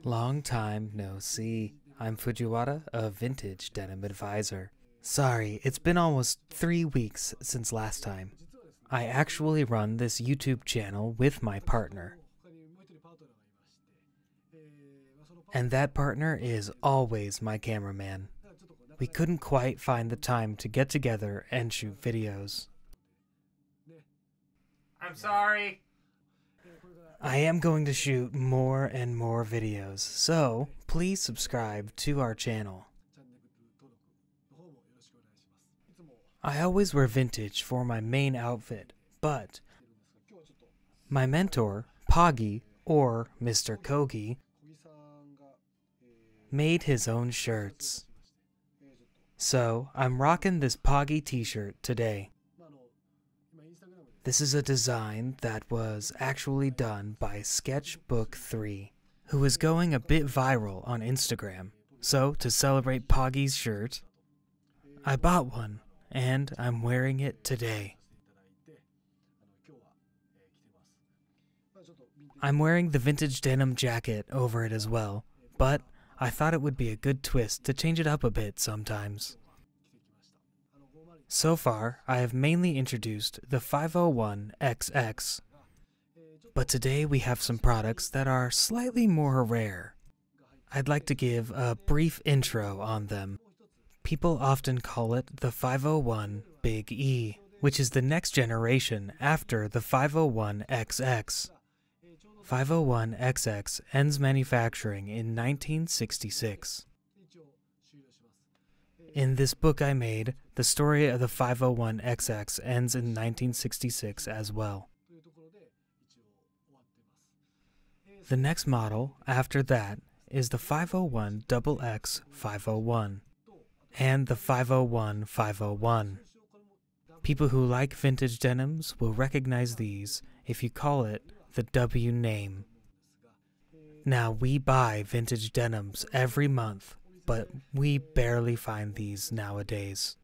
Long time no see. I'm Fujiwara, a vintage denim advisor. Sorry, it's been almost 3 weeks since last time. I actually run this YouTube channel with my partner. And that partner is always my cameraman. We couldn't quite find the time to get together and shoot videos. I'm sorry. I am going to shoot more and more videos, so please subscribe to our channel. I always wear vintage for my main outfit, but my mentor, Poggy, or Mr. Kogi, made his own shirts. So I'm rocking this Poggy t-shirt today. This is a design that was actually done by Sketchbook 3, who is going a bit viral on Instagram. So to celebrate Poggy's shirt, I bought one, and I'm wearing it today. I'm wearing the vintage denim jacket over it as well, but I thought it would be a good twist to change it up a bit sometimes. So far, I have mainly introduced the 501XX, but today we have some products that are slightly more rare. I'd like to give a brief intro on them. People often call it the 501 Big E, which is the next generation after the 501XX. 501XX ends manufacturing in 1966. In this book I made, the story of the 501XX ends in 1966 as well. The next model after that is the 501XX 501 and the 501 501. People who like vintage denims will recognize these if you call it the W name. Now we buy vintage denims every month, but we barely find these nowadays.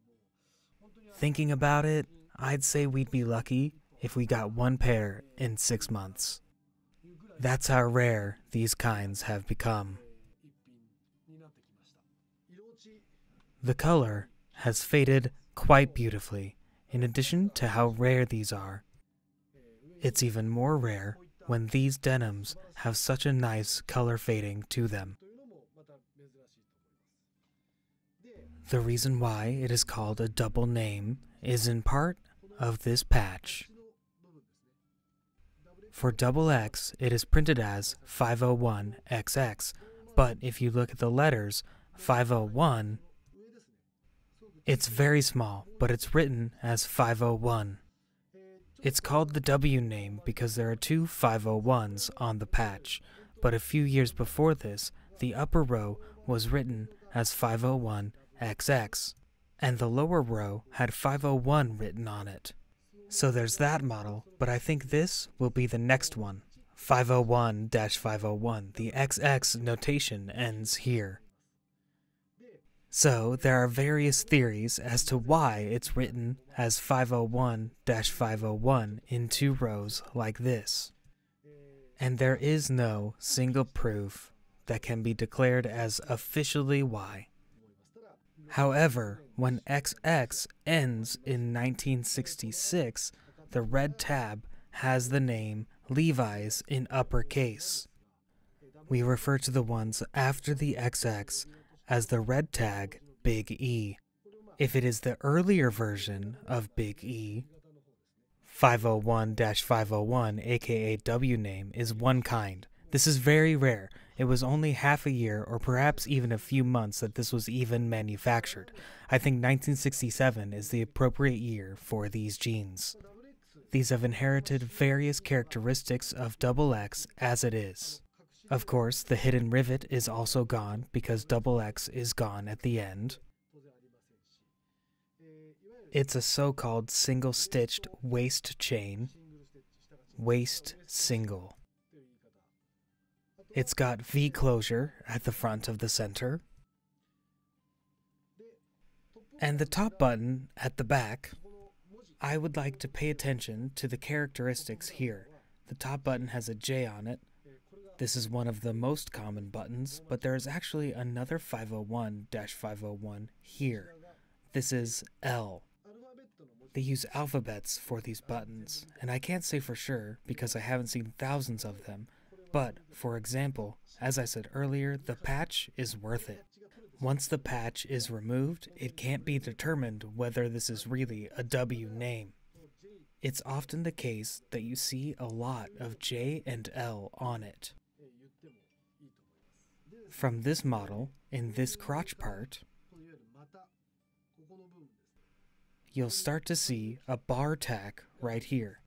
Thinking about it, I'd say we'd be lucky if we got one pair in 6 months. That's how rare these kinds have become. The color has faded quite beautifully, in addition to how rare these are. It's even more rare when these denims have such a nice color fading to them. The reason why it is called a double name is in part of this patch. For double X, it is printed as 501XX, but if you look at the letters 501, it's very small, but it's written as 501. It's called the W name because there are 2 501s on the patch, but a few years before this, the upper row was written as 501XX, and the lower row had 501 written on it. So there's that model, but I think this will be the next one. 501-501, the XX notation ends here. So there are various theories as to why it's written as 501-501 in 2 rows like this. And there is no single proof that can be declared as officially why. However, when XX ends in 1966, the red tab has the name Levi's in uppercase. We refer to the ones after the XX as the red tag Big E. If it is the earlier version of Big E, 501-501, aka W name, is one kind. This is very rare. It was only half a year or perhaps even a few months that this was even manufactured. I think 1967 is the appropriate year for these jeans. These have inherited various characteristics of double X as it is. Of course, the hidden rivet is also gone because double X is gone at the end. It's a so-called single-stitched waist chain, waist single. It's got V closure at the front of the center, and the top button at the back. I would like to pay attention to the characteristics here. The top button has a J on it, This is one of the most common buttons, but there is actually another 501-501 here. This is L. They use alphabets for these buttons, and I can't say for sure because I haven't seen thousands of them, but, for example, as I said earlier, the patch is worth it. Once the patch is removed, it can't be determined whether this is really a W name. It's often the case that you see a lot of J and L on it. From this model, in this crotch part, you'll start to see a bar tack right here.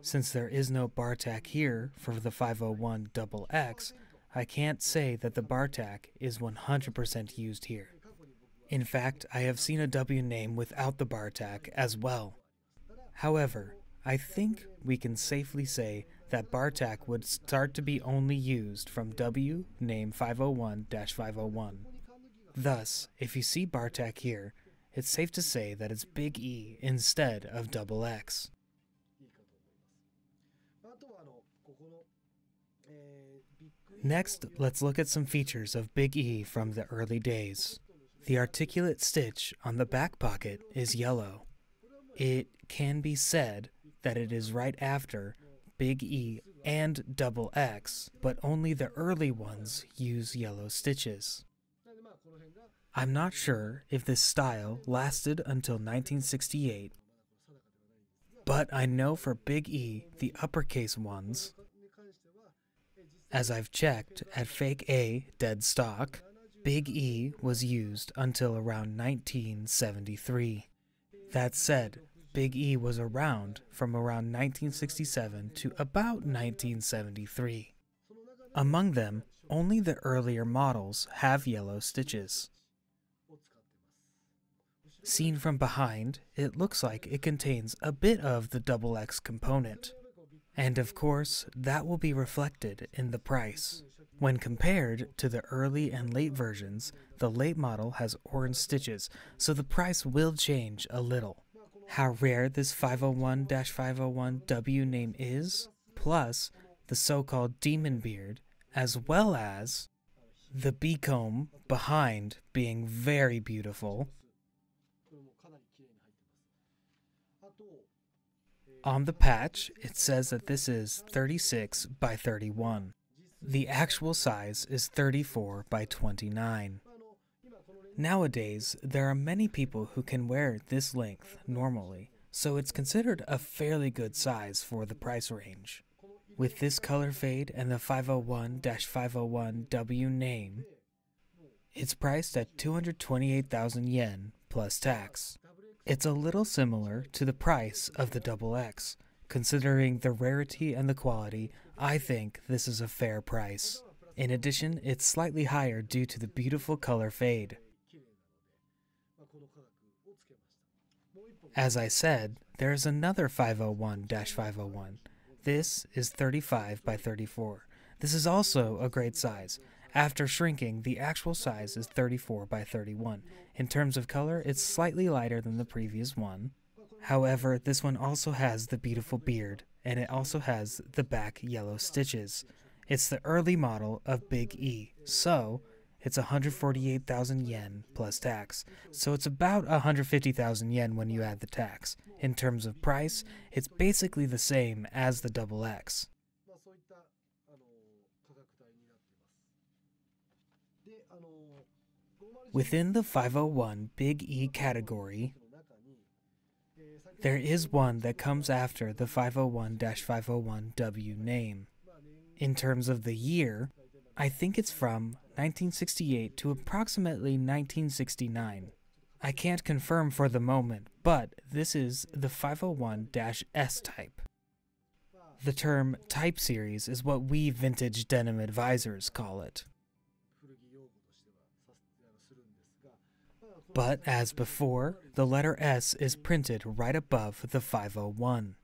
Since there is no bar tack here for the 501XX, I can't say that the bar tack is 100% used here. In fact, I have seen a W name without the bar tack as well. However, I think we can safely say that bar tack would start to be only used from W name 501-501. Thus, if you see bar tack here, it's safe to say that it's big E instead of double X. Next, let's look at some features of big E from the early days. The articulate stitch on the back pocket is yellow. It can be said that it is right after big E and double X, but only the early ones use yellow stitches. I'm not sure if this style lasted until 1968, but I know for big E, the uppercase ones, as I've checked at FAKEa dead stock, big E was used until around 1973. That said, big E was around from around 1967 to about 1973. Among them, only the earlier models have yellow stitches. Seen from behind, it looks like it contains a bit of the double X component. And of course, that will be reflected in the price. When compared to the early and late versions, the late model has orange stitches, so the price will change a little. How rare this 501-501W name is, plus the so-called demon beard, as well as the beacomb behind being very beautiful. On the patch, it says that this is 36 by 31. The actual size is 34 by 29. Nowadays, there are many people who can wear this length normally, so it's considered a fairly good size for the price range. With this color fade and the 501-501W name, it's priced at 228,000 yen plus tax. It's a little similar to the price of the double X. Considering the rarity and the quality, I think this is a fair price. In addition, it's slightly higher due to the beautiful color fade. As I said, there is another 501-501. This is 35 by 34. This is also a great size. After shrinking, the actual size is 34 by 31. In terms of color, it's slightly lighter than the previous one. However, this one also has the beautiful beard, and it also has the back yellow stitches. It's the early model of Big E, so it's 148,000 yen plus tax. So it's about 150,000 yen when you add the tax. In terms of price, it's basically the same as the double X. Within the 501 Big E category, there is one that comes after the 501-501W name. In terms of the year, I think it's from 1968 to approximately 1969. I can't confirm for the moment, but this is the 501-S type. The term type series is what we vintage denim advisors call it. But as before, the letter S is printed right above the 501.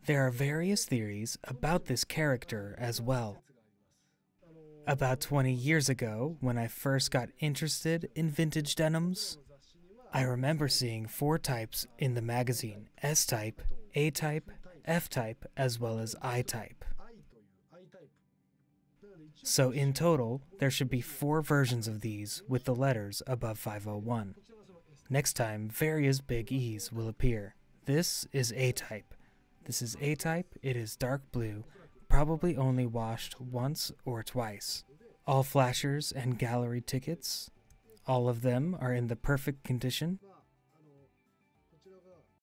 There are various theories about this character as well. About 20 years ago, when I first got interested in vintage denims, I remember seeing 4 types in the magazine: S-type, A-type, F-type, as well as I-type. So in total, there should be 4 versions of these with the letters above 501. Next time, various big E's will appear. This is A-type. This is A-type, it is dark blue, probably only washed once or twice. All flashers and gallery tickets, all of them are in the perfect condition.